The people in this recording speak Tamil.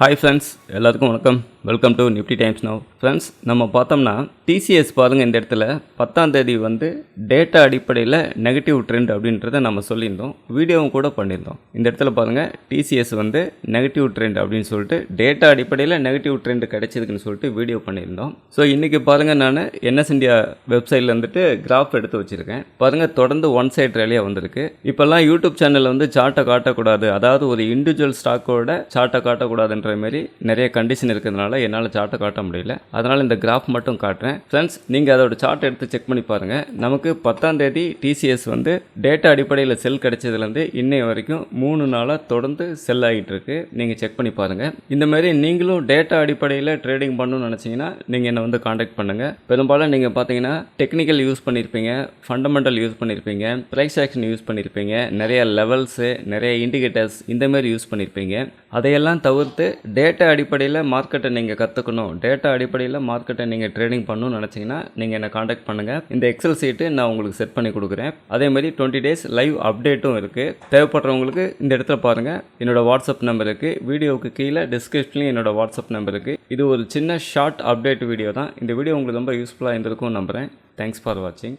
ஹாய் ஃப்ரெண்ட்ஸ், எல்லாருக்கும் வணக்கம். Welcome to Nifty times now. Friends, நம்ம பார்த்தோம்னா டிசிஎஸ் பாருங்கள், இந்த இடத்துல 10ஆம் தேதி டேட்டா அடிப்படையில் நெகட்டிவ் ட்ரெண்ட் அப்படின்றத நம்ம சொல்லியிருந்தோம், வீடியோவும் கூட பண்ணியிருந்தோம். இந்த இடத்துல பாருங்கள், டிசிஎஸ் நெகட்டிவ் ட்ரெண்ட் அப்படின்னு சொல்லிட்டு டேட்டா அடிப்படையில் நெகட்டிவ் ட்ரெண்ட் கிடைச்சதுக்குன்னு சொல்லிட்டு வீடியோ பண்ணியிருந்தோம். ஸோ இன்றைக்கி பாருங்கள், நான் என்எஸ் இந்தியா வெப்சைட்டில் கிராஃப் எடுத்து வச்சுருக்கேன். பாருங்கள், தொடர்ந்து ஒன் சைட் ரேலியாக வந்திருக்கு. இப்போல்லாம் யூடியூப் சேனலில் சார்ட்டை காட்டக்கூடாது, அதாவது ஒரு இண்டிவிஜுவல் ஸ்டாக்கோட சார்ட்டை காட்டக்கூடாதுன்ற மாதிரி நிறைய கண்டிஷன் இருக்கிறதுனால என்னால் சார்ட்டை காட்ட முடியல. அதனால் இந்த கிராஃப் மட்டும் காட்டுறேன். ஃப்ரெண்ட்ஸ், நீங்கள் அதோட சார்ட் எடுத்து செக் பண்ணி பாருங்கள். நமக்கு 10ஆம் தேதி டிசிஎஸ் டேட்டா அடிப்படையில் செல் கிடைச்சதுலேருந்து இன்னைய வரைக்கும் 3 நாளாக தொடர்ந்து செல் ஆகிட்டு இருக்கு. நீங்கள் செக் பண்ணி பாருங்கள். இந்த மாதிரி நீங்களும் டேட்டா அடிப்படையில் ட்ரேடிங் பண்ணணும்னு நினச்சிங்கன்னா நீங்கள் என்னை காண்டாக்ட் பண்ணுங்கள். பெரும்பாலும் நீங்கள் பார்த்தீங்கன்னா டெக்னிக்கல் யூஸ் பண்ணியிருப்பீங்க, ஃபண்டமெண்டல் யூஸ் பண்ணியிருப்பீங்க, ப்ரைஸ் ஆக்ஷன் யூஸ் பண்ணியிருப்பீங்க, நிறைய லெவல்ஸு, நிறைய இண்டிகேட்டர்ஸ் இந்த மாதிரி யூஸ் பண்ணியிருப்பீங்க. அதையெல்லாம் தவிர்த்து டேட்டா அடிப்படையில் மார்க்கெட்டை நீங்கள் கற்றுக்கணும், டேட்டா அடிப்படையில் மார்க்கெட்டை நீங்கள் ட்ரேடிங் பண்ணணும்னு நினச்சிங்கன்னா நீங்கள் என்னை காண்டாக்ட் பண்ணுங்கள். இந்த எக்ஸல் சீட்டு நான் உங்களுக்கு செட் பண்ணி கொடுக்குறேன். அதே மாதிரி 20 days லைவ் அப்டேட்டும் இருக்குது. தேவைப்படுறவங்களுக்கு இந்த இடத்துல பாருங்கள், என்னோட வாட்ஸ்அப் நம்பர் இருக்குது. வீடியோவுக்கு கீழே டிஸ்கிரிப்ஷன்லையும் என்னோட வாட்ஸ்அப் நம்பர் இருக்குது. இது ஒரு சின்ன ஷார்ட் அப்டேட் வீடியோ தான். இந்த வீடியோ உங்களுக்கு ரொம்ப யூஸ்ஃபுல்லாக இருந்திருக்கும் நம்புகிறேன். தேங்க்ஸ் ஃபார் வாட்சிங்.